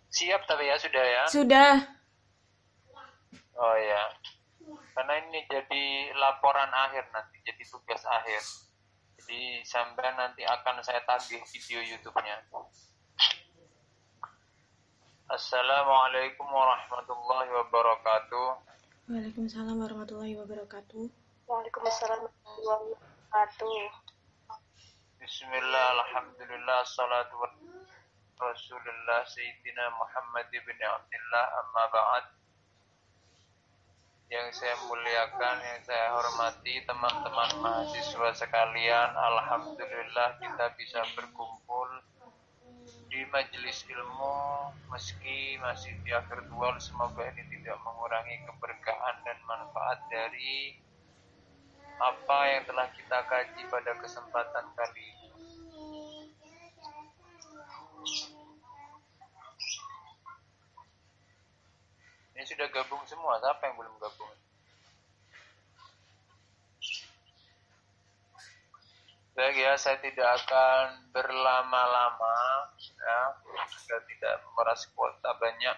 Siap tapi ya sudah ya. Sudah. Oh ya, karena ini jadi laporan akhir nanti, jadi tugas akhir. Jadi sampai nanti akan saya tagih video YouTube-nya. Assalamualaikum warahmatullahi wabarakatuh. Waalaikumsalam warahmatullahi wabarakatuh. Waalaikumsalam warahmatullahi wabarakatuh. Bismillah, alhamdulillah, salatu wa rasulullah Sayyidina Muhammad ibn Abdullah, amma ba'd. Yang saya muliakan, yang saya hormati teman-teman mahasiswa sekalian, alhamdulillah kita bisa berkumpul di majelis ilmu meski masih via virtual. Semoga ini tidak mengurangi keberkahan dan manfaat dari apa yang telah kita kaji pada kesempatan kali ini. Ini sudah gabung semua, siapa yang belum gabung? Baik ya, saya tidak akan berlama-lama ya, sudah tidak memeras kuota banyak.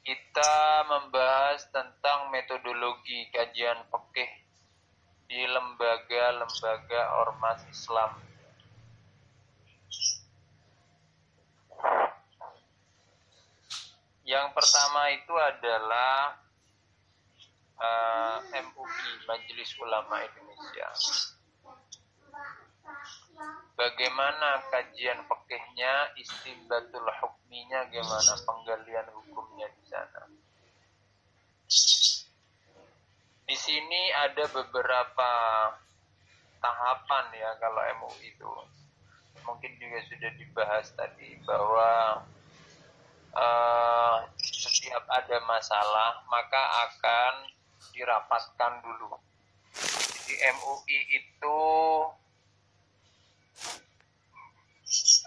Kita membahas tentang metodologi kajian fikih di lembaga-lembaga ormas Islam. Yang pertama itu adalah MUI, Majelis Ulama Indonesia. Bagaimana kajian fikihnya, istinbatul hukminya, gimana penggalian hukumnya di sana. Di sini ada beberapa tahapan ya kalau MUI itu. Mungkin juga sudah dibahas tadi bahwa setiap ada masalah maka akan dirapatkan dulu. Jadi MUI itu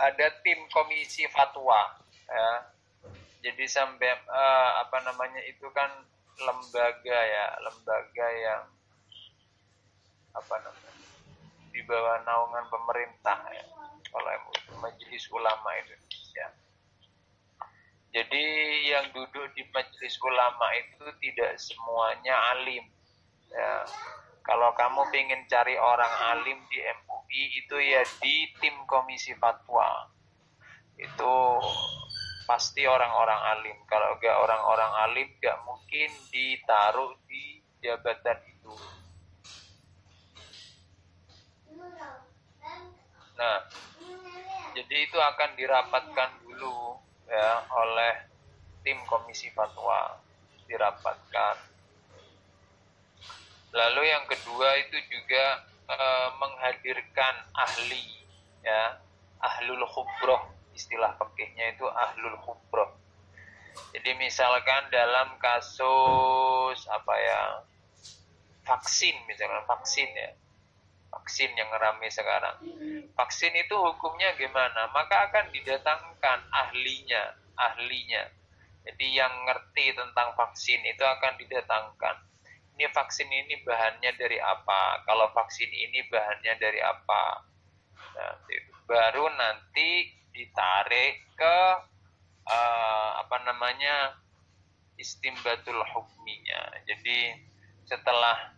ada tim komisi fatwa ya. Jadi sampai itu kan lembaga ya, lembaga yang di bawah naungan pemerintah ya. Kalau MUI itu Majelis Ulama Indonesia. Jadi yang duduk di Majelis Ulama itu tidak semuanya alim ya. Kalau kamu pengen cari orang alim di MUI itu ya di tim komisi fatwa. Itu pasti orang-orang alim. Kalau enggak orang-orang alim enggak mungkin ditaruh di jabatan itu. Nah, jadi itu akan dirapatkan dulu ya oleh tim komisi fatwa, dirapatkan. Lalu yang kedua itu juga menghadirkan ahli ya, ahlul khubroh, istilah fikihnya itu ahlul khubroh. Jadi misalkan dalam kasus vaksin, misalkan vaksin ya, vaksin yang ramai sekarang. Vaksin itu hukumnya gimana? Maka akan didatangkan ahlinya. Jadi yang ngerti tentang vaksin itu akan didatangkan. Ini vaksin ini bahannya dari apa? Kalau vaksin ini bahannya dari apa? Nah, baru nanti ditarik ke istimbatul hukminya. Jadi setelah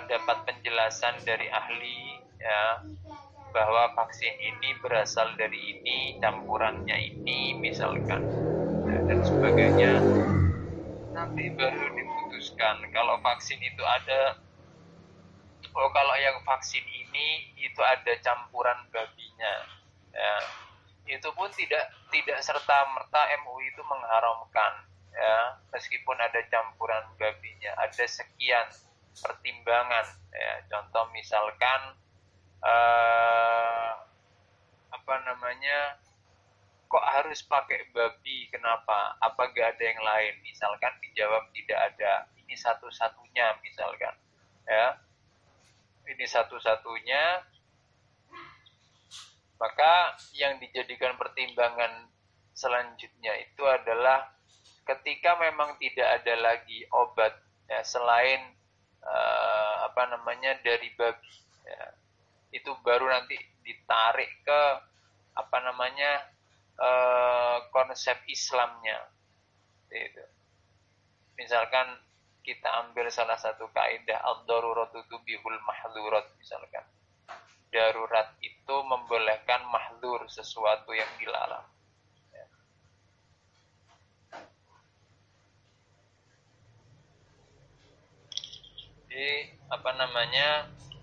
dapat penjelasan dari ahli ya bahwa vaksin ini berasal dari ini, campurannya ini misalkan dan sebagainya, nanti baru diputuskan kalau vaksin itu ada, kalau yang vaksin ini itu ada campuran babinya ya, itu pun tidak serta merta MUI itu mengharamkan ya, meskipun ada campuran babinya, ada sekian pertimbangan ya. Contoh misalkan kok harus pakai babi, kenapa, apa gak ada yang lain, misalkan dijawab tidak ada, ini satu-satunya misalkan ya, ini satu-satunya, maka yang dijadikan pertimbangan selanjutnya itu adalah ketika memang tidak ada lagi obat ya selain dari babi ya, itu baru nanti ditarik ke konsep Islamnya. Itu. Misalkan kita ambil salah satu kaidah ad-daruratu tubihul mahdzurat misalkan. Darurat itu membolehkan mahdzur, sesuatu yang dilarang. Ya. Jadi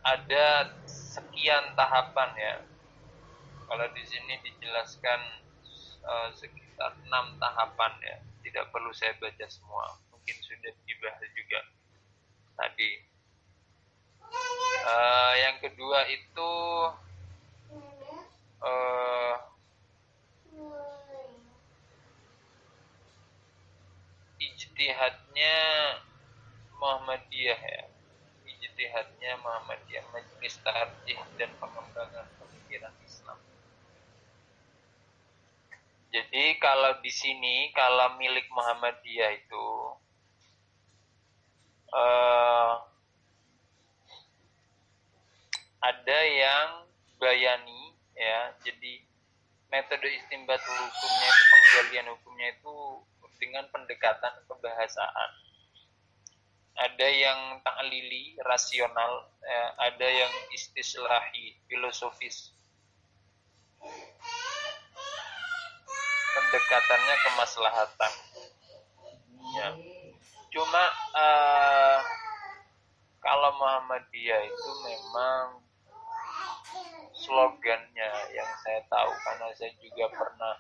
ada sekian tahapan ya. Kalau di sini dijelaskan sekitar 6 tahapan ya. Tidak perlu saya baca semua. Mungkin sudah dibahas juga tadi. Yang kedua itu ijtihadnya Muhammadiyah ya. Ijtihadnya Muhammadiyah, majelis tarjih dan pengembangan pemikiran Islam. Jadi kalau di sini, kalau milik Muhammadiyah itu ada yang bayani ya. Jadi metode istinbatul hukumnya itu, penggalian hukumnya itu dengan pendekatan kebahasaan. Ada yang ta'lili, rasional, ya. Ada yang istislahi, filosofis. Pendekatannya kemaslahatan. Ya. Cuma kalau Muhammadiyah itu memang slogannya yang saya tahu, karena saya juga pernah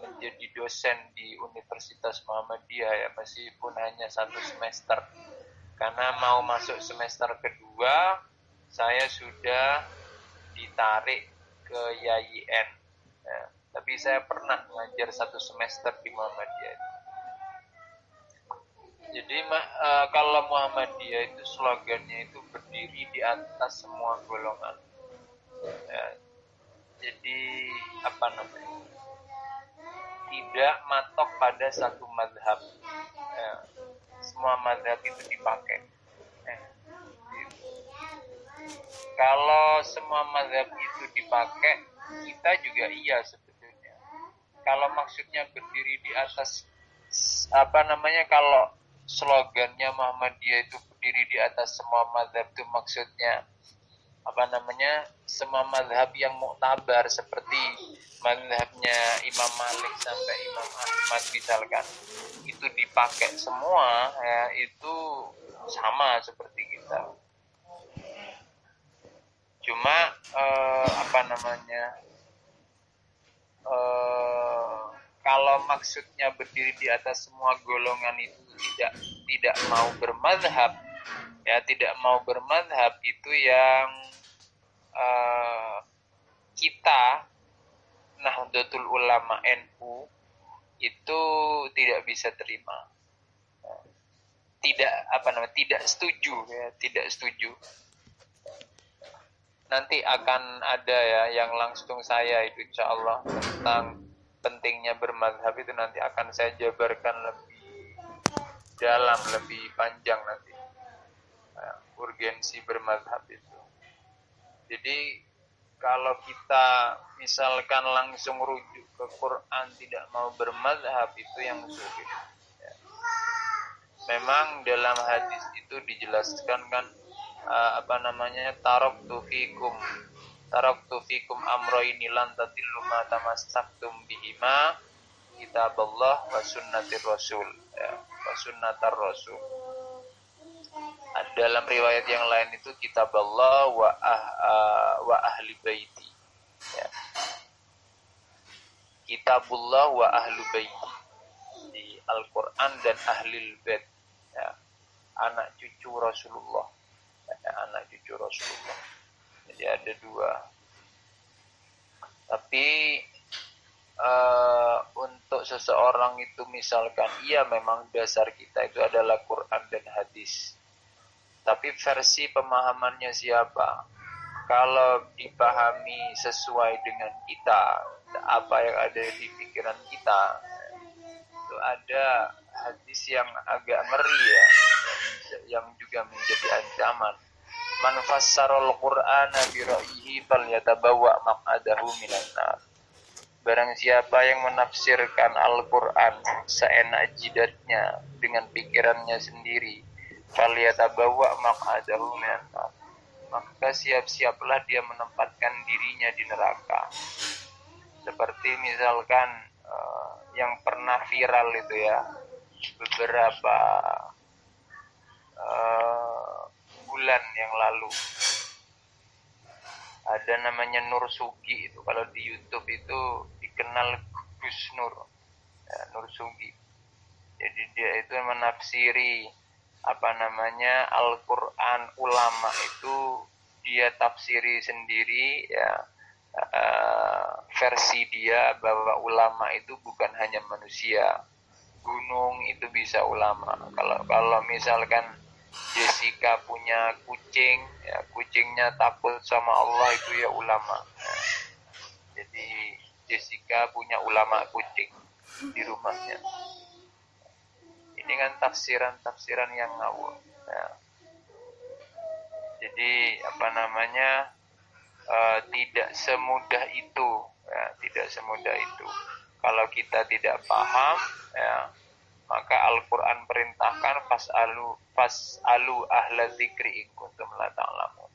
menjadi dosen di Universitas Muhammadiyah ya, meskipun hanya 1 semester. Karena mau masuk semester kedua, saya sudah ditarik ke YIN. Ya. Tapi saya pernah mengajar 1 semester di Muhammadiyah. Jadi kalau Muhammadiyah itu slogannya itu berdiri di atas semua golongan. Ya. Jadi tidak matok pada satu mazhab. Ya. Semua mazhab itu dipakai. Gitu. Kalau semua mazhab itu dipakai, kita juga iya sebetulnya. Kalau maksudnya berdiri di atas kalau slogannya Muhammadiyah itu berdiri di atas semua mazhab, itu maksudnya semua mazhab yang muktabar, seperti mazhabnya Imam Malik sampai Imam Ahmad misalkan, itu dipakai semua ya, itu sama seperti kita. Cuma kalau maksudnya berdiri di atas semua golongan itu tidak mau bermadzhab ya, tidak mau bermadzhab itu yang kita Nahdlatul Ulama NU itu tidak bisa terima. Tidak setuju ya, tidak setuju. Nanti akan ada ya yang langsung saya itu insyaallah tentang pentingnya bermadzhab itu nanti akan saya jabarkan lebih dalam, lebih panjang nanti. Urgensi bermadzhab itu. Jadi kalau kita misalkan langsung rujuk ke Quran tidak mau bermadzhab, itu yang sulit. Ya. Memang dalam hadis itu dijelaskan kan taraktu fikum amroini lan tadillu ma tamassaktum bihima kitaballah wa sunnatir rasul ya, wa sunnatar rasul. Dalam riwayat yang lain itu kitaballah wa ahli baiti ya. Kitabullah wa ahli baiti di Al-Quran dan ahlil bait ya. Anak cucu Rasulullah ya, anak cucu Rasulullah. Jadi ada 2. Tapi untuk seseorang itu misalkan iya memang dasar kita itu adalah Quran dan hadis, tapi versi pemahamannya siapa? Kalau dipahami sesuai dengan kita, apa yang ada di pikiran kita, itu ada hadis yang agak ngeri ya, yang juga menjadi ancaman. Man fassarul Qur'ana bi ra'yihi falyatabawwa maq'adahu minan nar. Barang siapa yang menafsirkan Al-Quran seenak jidatnya dengan pikirannya sendiri, falyatabawa maq'adahu minan nar, maka siap-siaplah dia menempatkan dirinya di neraka. Seperti misalkan yang pernah viral itu ya, beberapa bulan yang lalu, ada namanya Nur Sugi itu, kalau di YouTube itu dikenal Gus Nur, ya, Nur Sugi. Jadi dia itu menafsiri Al-Quran, ulama itu dia tafsiri sendiri ya, versi dia bahwa ulama itu bukan hanya manusia, gunung itu bisa ulama. Kalau misalkan Jessica punya kucing, ya kucingnya takut sama Allah, itu ya ulama. Ya. Jadi Jessica punya ulama kucing di rumahnya. Ini kan tafsiran yang ngawur. Ya. Jadi tidak semudah itu, ya, tidak semudah itu. Kalau kita tidak paham, ya, maka Al-Quran perintahkan fas'alu ahla dzikri in kuntum la ta'lamun.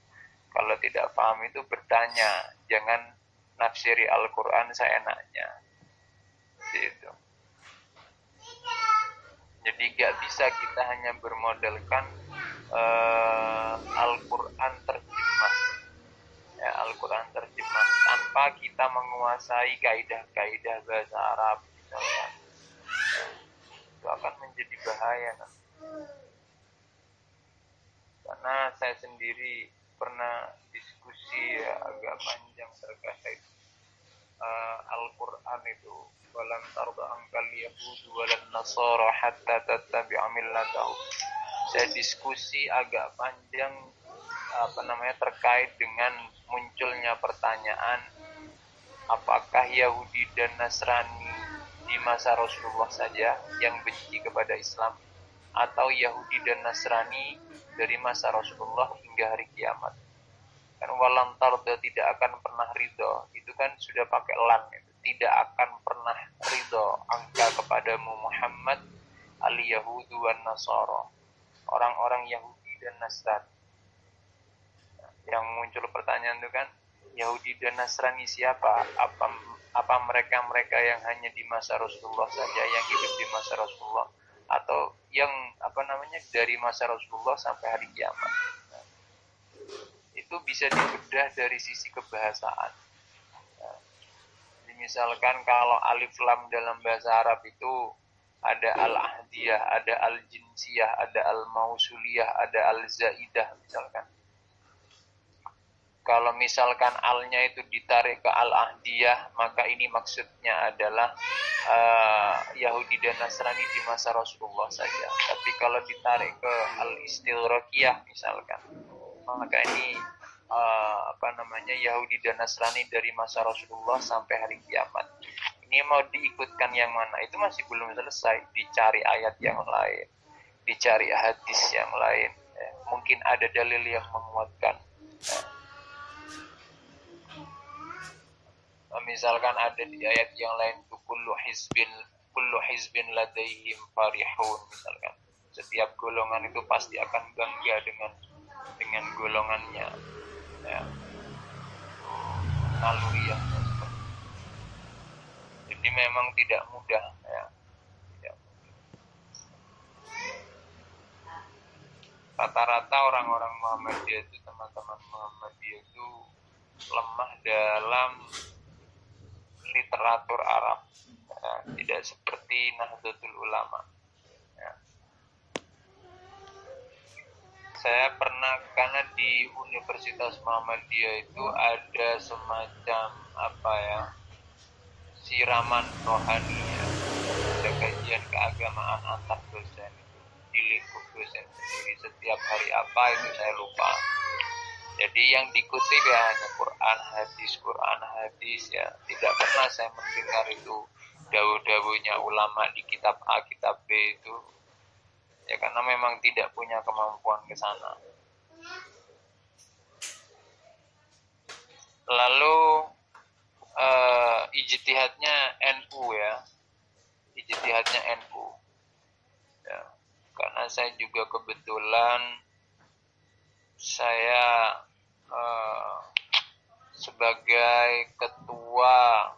Kalau tidak paham itu bertanya, jangan nafsiri Al-Quran seenaknya. Gitu. Jadi gak bisa kita hanya bermodalkan Al-Quran terjemah, ya, Al-Quran terjemah tanpa kita menguasai kaidah-kaidah bahasa Arab misalnya. Itu akan menjadi bahaya kan? Karena saya sendiri pernah diskusi ya, agak panjang terkait Al-Quran itu, walam tarda angkal yahudu walan nasara hatta tattabi'a millatahum. Saya diskusi agak panjang terkait dengan munculnya pertanyaan, apakah Yahudi dan Nasrani di masa Rasulullah saja yang benci kepada Islam, atau Yahudi dan Nasrani dari masa Rasulullah hingga hari kiamat. Kan walam tarda, tidak akan pernah ridho, itu kan sudah pakai lam, itu tidak akan pernah ridho angka kepadamu Muhammad al-Yahudu wan Nasara, orang-orang Yahudi dan Nasrani. Yang muncul pertanyaan itu kan, Yahudi dan Nasrani siapa? Apa mereka yang hanya di masa Rasulullah saja, yang hidup di masa Rasulullah, atau yang dari masa Rasulullah sampai hari kiamat? Nah, itu bisa dibedah dari sisi kebahasaan. Nah, misalkan kalau alif lam dalam bahasa Arab itu ada al-ahdiyah, ada al-jinsiyah, ada al-mausuliyah, ada al-zaidah misalkan. Kalau misalkan al-nya itu ditarik ke al-ahdiyah, maka ini maksudnya adalah Yahudi dan Nasrani di masa Rasulullah saja. Tapi kalau ditarik ke al-istighraqiyah misalkan, maka ini Yahudi dan Nasrani dari masa Rasulullah sampai hari kiamat. Ini mau diikutkan yang mana? Itu masih belum selesai. Dicari ayat yang lain, dicari hadis yang lain. Mungkin ada dalil yang menguatkan. Misalkan ada di ayat yang lain itu kullu hizbin ladaihim farihun misalkan. Setiap golongan itu pasti akan bangga dengan golongannya. Ya. Naluriyah. Jadi memang tidak mudah, ya. Tidak mudah. Rata-rata orang-orang Muhammadiyah itu, teman-teman Muhammadiyah itu lemah dalam literatur Arab, ya, tidak seperti Nahdlatul Ulama. Ya. Saya pernah, karena di Universitas Muhammadiyah itu ada semacam siraman rohani, ya. Ada kajian keagamaan antar dosen di lingkup dosen sendiri. Setiap hari apa itu saya lupa. Jadi yang dikutip ya hanya Quran hadis ya. Tidak pernah saya mendengar itu dawuh-dawuhnya ulama di kitab A, kitab B itu. Ya karena memang tidak punya kemampuan ke sana. Lalu ijtihadnya NU ya, ijtihadnya NU ya. Karena saya juga kebetulan saya sebagai ketua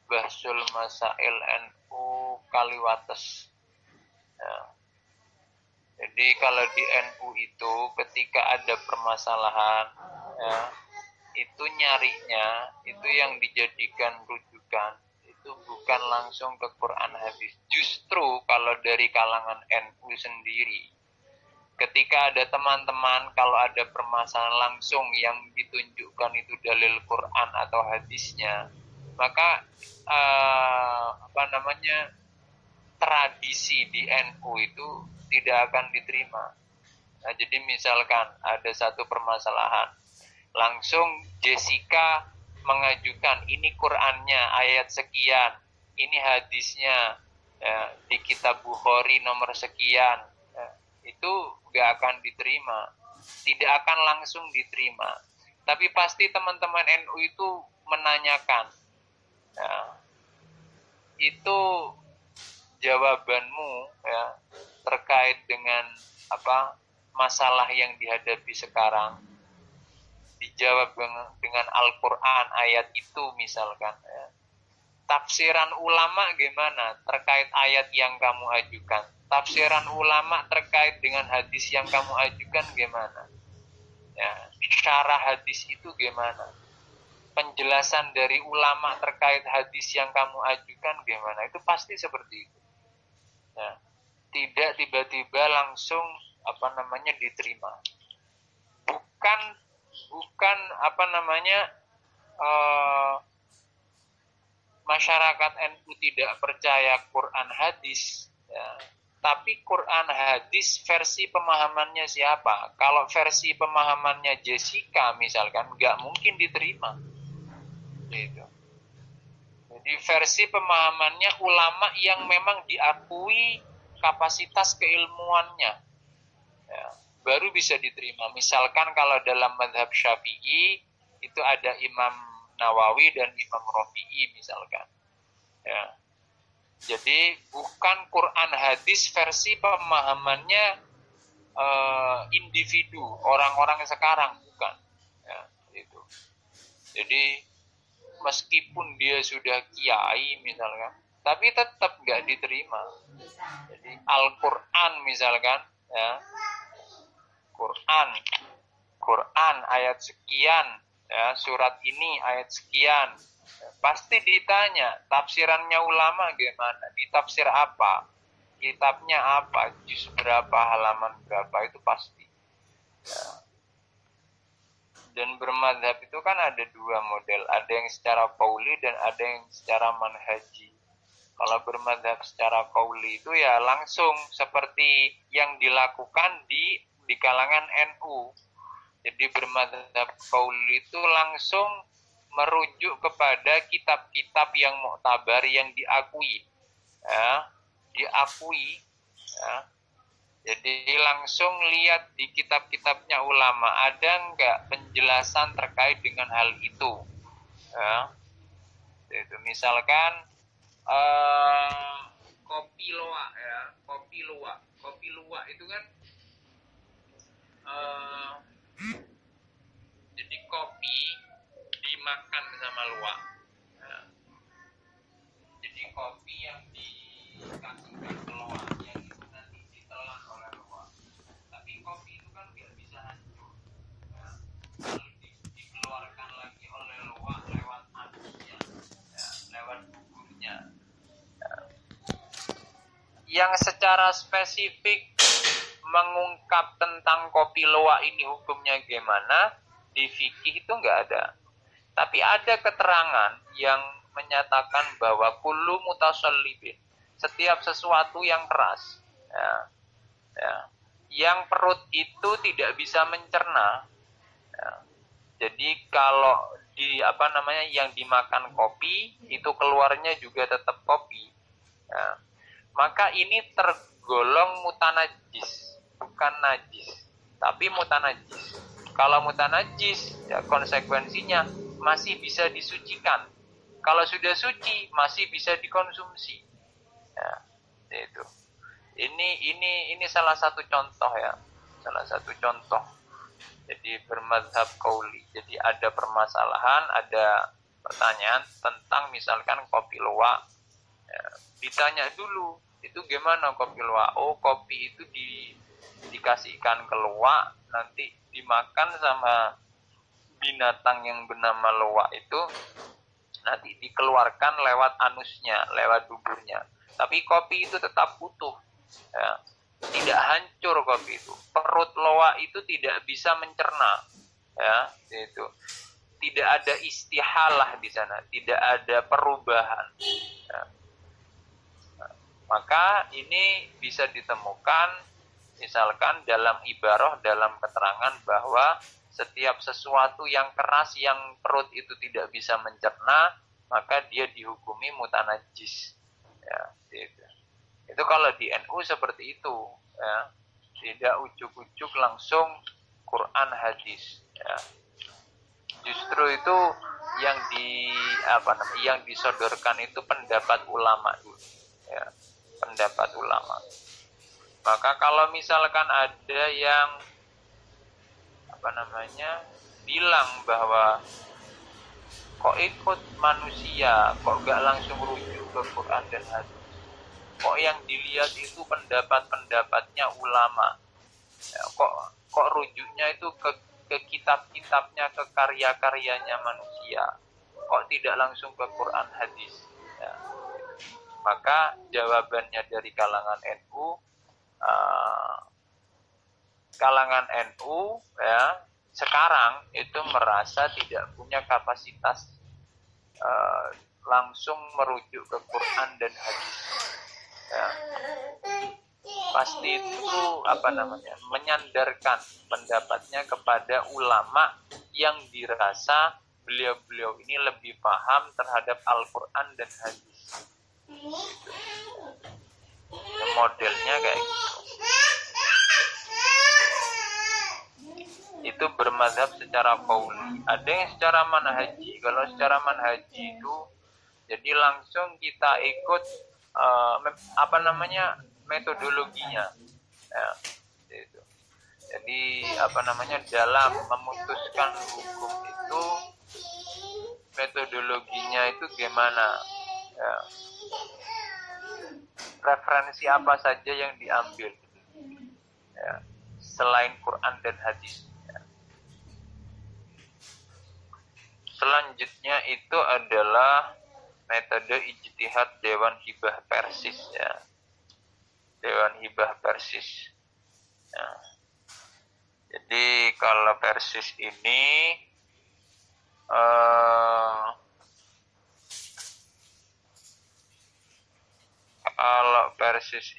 Bahsul Masail NU Kaliwates ya. Jadi kalau di NU itu ketika ada permasalahan ya, itu nyarinya itu yang dijadikan rujukan itu bukan langsung ke Quran hadis. Justru kalau dari kalangan NU sendiri, ketika ada teman-teman kalau ada permasalahan langsung yang ditunjukkan itu dalil Quran atau hadisnya, maka tradisi di NU itu tidak akan diterima. Nah, jadi misalkan ada satu permasalahan, langsung Jessica mengajukan ini Qurannya ayat sekian, ini hadisnya ya, di kitab Bukhari nomor sekian, ya, itu gak akan diterima, tidak akan langsung diterima. Tapi pasti teman-teman NU itu menanyakan, ya, itu jawabanmu ya terkait dengan apa masalah yang dihadapi sekarang, dijawab dengan Al-Quran ayat itu misalkan ya. Tafsiran ulama gimana terkait ayat yang kamu ajukan, tafsiran ulama terkait dengan hadis yang kamu ajukan gimana ya, syarah hadis itu gimana, penjelasan dari ulama terkait hadis yang kamu ajukan gimana. Itu pasti seperti itu ya. Tidak tiba-tiba langsung diterima. Bukan masyarakat NU tidak percaya Quran hadis ya. Tapi Quran hadis versi pemahamannya siapa? Kalau versi pemahamannya Jessica misalkan, nggak mungkin diterima gitu. Jadi versi pemahamannya ulama yang memang diakui kapasitas keilmuannya ya, baru bisa diterima. Misalkan kalau dalam mazhab Syafi'i itu ada Imam Nawawi dan Imam Rafi'i misalkan ya. Jadi bukan Quran hadis versi pemahamannya individu orang-orang sekarang, bukan ya, itu. Jadi meskipun dia sudah kiai misalkan, tapi tetap nggak diterima. Jadi Al-Quran misalkan ya, Quran ayat sekian ya, surat ini ayat sekian ya, pasti ditanya tafsirannya ulama gimana, ditafsir apa, kitabnya apa, juz berapa, halaman berapa, itu pasti ya. Dan bermadhab itu kan ada dua model, ada yang secara qauli dan ada yang secara manhaji. Kalau bermadhab secara qauli itu ya langsung seperti yang dilakukan di kalangan NU. Jadi bermadhab qauli itu langsung merujuk kepada kitab-kitab yang mu'tabar, yang diakui ya, ya. Jadi langsung lihat di kitab-kitabnya ulama ada nggak penjelasan terkait dengan hal itu ya. Itu misalkan kopi luwak itu kan jadi kopi dimakan sama luwak ya. Jadi kopi yang dikasihkan ke luwak yang itu nanti ditelan oleh luwak, tapi kopi itu kan nggak bisa hancur ya. Lalu dikeluarkan lagi oleh luwak lewat anusnya ya, lewat buburnya ya. Yang secara spesifik mengungkap tentang kopi luwak ini hukumnya gimana di fikih itu nggak ada. Tapi ada keterangan yang menyatakan bahwa kullu mutasallibin, setiap sesuatu yang keras ya, yang perut itu tidak bisa mencerna ya. Jadi kalau yang dimakan kopi itu keluarnya juga tetap kopi ya. Maka ini tergolong mutanajis, bukan najis, tapi mutanajis. Kalau mutanajis ya konsekuensinya masih bisa disucikan. Kalau sudah suci masih bisa dikonsumsi. Ya, itu. Ini salah satu contoh ya. Salah satu contoh. Jadi bermadzhab qauli. Jadi ada permasalahan, ada pertanyaan tentang misalkan kopi luwak. Ya, ditanya dulu, itu gimana kopi luwak? Oh, kopi itu dikasihkan ke luwak, nanti dimakan sama binatang yang bernama luwak itu, nanti dikeluarkan lewat anusnya, lewat duburnya. Tapi kopi itu tetap utuh. Ya. Tidak hancur kopi itu. Perut loa itu tidak bisa mencerna, ya, itu. Tidak ada istihalah di sana, tidak ada perubahan. Ya. Maka ini bisa ditemukan, misalkan dalam ibarah, dalam keterangan bahwa setiap sesuatu yang keras yang perut itu tidak bisa mencerna, maka dia dihukumi mutanajis. Ya, itu. Itu kalau di NU seperti itu, ya. Tidak ujuk-ujuk langsung Quran hadis, ya. Justru itu yang disodorkan itu pendapat ulama dulu, ya. Pendapat ulama. Maka kalau misalkan ada yang bilang bahwa kok ikut manusia, kok gak langsung rujuk ke Quran dan hadis, kok yang dilihat itu pendapat-pendapatnya ulama, ya, kok rujuknya itu ke kitab-kitabnya, ke karya-karyanya manusia, kok tidak langsung ke Quran hadis, ya. Maka jawabannya dari kalangan NU, ya, sekarang itu merasa tidak punya kapasitas langsung merujuk ke Quran dan hadis. Ya. Pasti itu menyandarkan pendapatnya kepada ulama yang dirasa beliau-beliau ini lebih paham terhadap Al-Quran dan hadis. Modelnya kayak gitu. Itu bermadzhab secara qauli. Ada yang secara manhaji. Kalau secara manhaji itu jadi langsung kita ikut metodologinya, ya, itu. Jadi dalam memutuskan hukum itu metodologinya itu gimana, ya. Referensi apa saja yang diambil, ya, selain Quran dan hadis, ya. Selanjutnya itu adalah metode ijtihad Dewan Hibah Persis, ya. Dewan Hibah Persis, ya. Jadi kalau Persis ini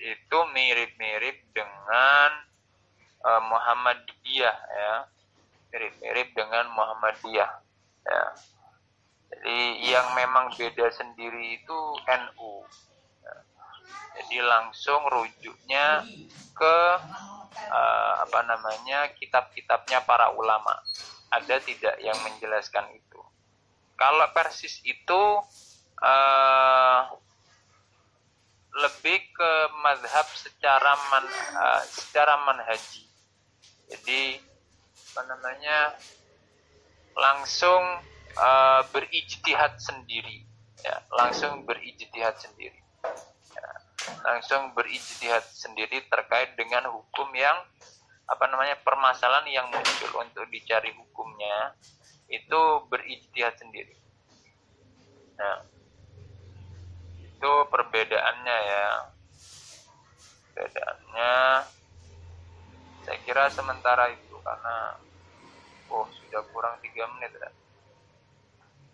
itu mirip-mirip dengan Muhammadiyah, ya. Mirip-mirip dengan Muhammadiyah, ya. Jadi yang memang beda sendiri itu NU. Jadi langsung rujuknya ke kitab-kitabnya para ulama. Ada tidak yang menjelaskan itu? Kalau Persis itu lebih ke mazhab secara manhaji. Jadi langsung berijtihad sendiri, ya, langsung berijtihad sendiri, ya, langsung berijtihad sendiri terkait dengan hukum yang permasalahan yang muncul untuk dicari hukumnya itu berijtihad sendiri. Nah, itu perbedaannya, ya. Perbedaannya saya kira sementara itu karena sudah kurang 3 menit, ya.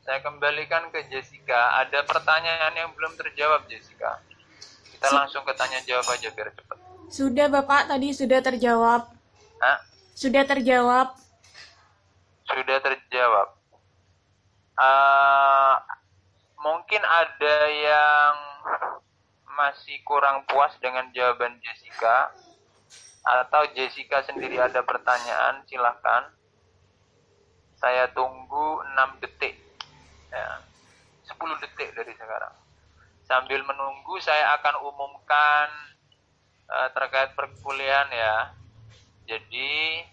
Saya kembalikan ke Jessica. Ada pertanyaan yang belum terjawab, Jessica. Kita langsung ke tanya jawab aja biar cepat. Sudah Bapak, tadi sudah terjawab. Hah? Sudah terjawab. Sudah terjawab. Mungkin ada yang masih kurang puas dengan jawaban Jessica, atau Jessica sendiri ada pertanyaan, silahkan. Saya tunggu 6 detik. Ya, 10 detik dari sekarang. Sambil menunggu saya akan umumkan terkait perkuliahan ya. Jadi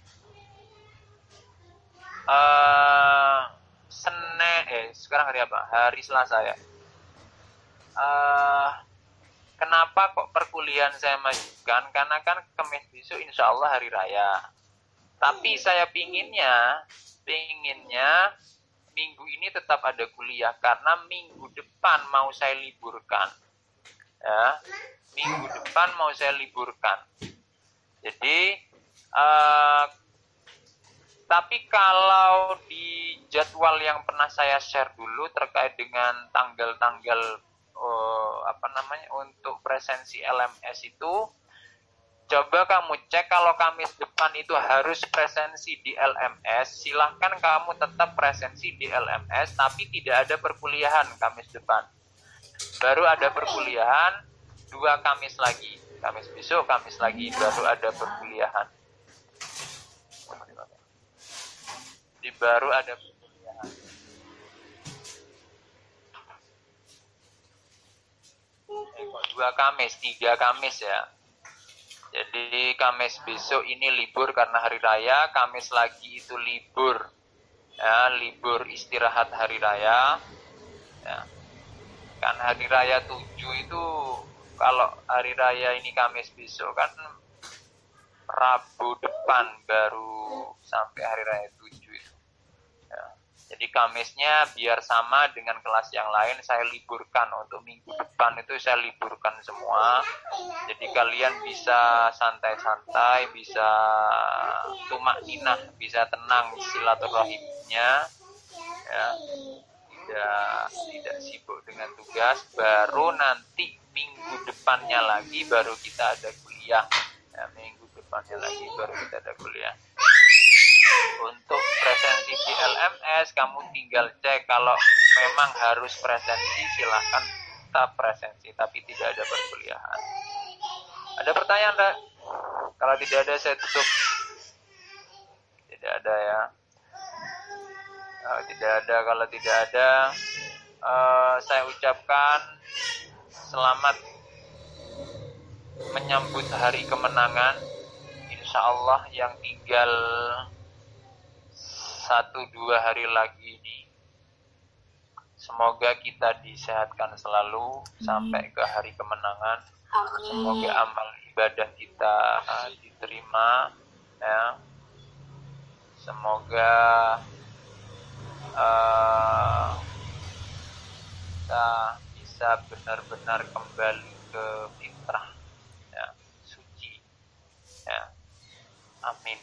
sekarang hari apa? Hari Selasa ya. Kenapa kok perkuliahan saya majukan? Karena kan Kamis besok insya Allah hari raya. Tapi saya pinginnya minggu ini tetap ada kuliah karena minggu depan mau saya liburkan. Ya, minggu depan mau saya liburkan. Jadi, tapi kalau di jadwal yang pernah saya share dulu terkait dengan tanggal-tanggal untuk presensi LMS itu, coba kamu cek kalau Kamis depan itu harus presensi di LMS, silahkan kamu tetap presensi di LMS, tapi tidak ada perkuliahan Kamis depan. Baru ada perkuliahan 2 Kamis lagi, Kamis besok, Kamis lagi, baru ada perkuliahan. Jadi baru ada perkuliahan. Kok 2 Kamis, 3 Kamis ya. Jadi Kamis besok ini libur karena hari raya, Kamis lagi itu libur. Ya, libur istirahat hari raya. Ya. Kan hari raya 7 itu, kalau hari raya ini Kamis besok kan Rabu depan baru sampai hari raya 7 itu. Ya. Jadi Kamisnya biar sama dengan kelas yang lain saya liburkan, untuk minggu depan itu saya liburkan semua. Jadi kalian bisa santai-santai, bisa tumak ninah, bisa tenang silaturahimnya, ya. Tidak sibuk dengan tugas. Baru nanti minggu depannya lagi baru kita ada kuliah. Ya, minggu depannya lagi baru kita ada kuliah. Untuk presensi di LMS kamu tinggal cek, kalau memang harus presensi silahkan tetap presensi, tapi tidak ada perkuliahan. Ada pertanyaan enggak? Kalau tidak ada saya tutup. Tidak ada ya. Kalau tidak ada saya ucapkan selamat menyambut hari kemenangan. Insya Allah yang tinggal 1-2 hari lagi ini, semoga kita disehatkan selalu sampai ke hari kemenangan. Semoga amal ibadah kita diterima, ya. Semoga kita bisa benar-benar kembali ke fitrah, ya, suci, ya. Amin.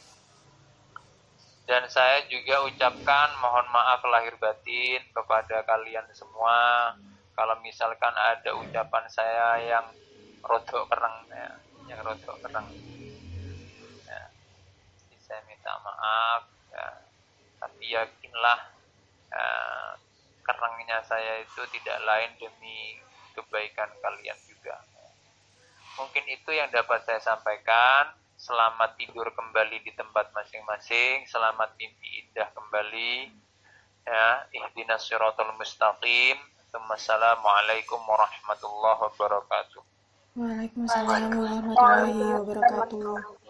Dan saya juga ucapkan mohon maaf lahir batin kepada kalian semua kalau misalkan ada ucapan saya yang rodok kereng, ya, yang rodok kereng. Ya. Jadi saya minta maaf, ya. Tapi yakinlah kerengnya saya itu tidak lain demi kebaikan kalian juga. Mungkin itu yang dapat saya sampaikan. Selamat tidur kembali di tempat masing-masing. Selamat mimpi indah kembali. Ya, ihdinas siratal mustaqim. Assalamualaikum warahmatullahi wabarakatuh. Waalaikumsalam warahmatullahi wabarakatuh.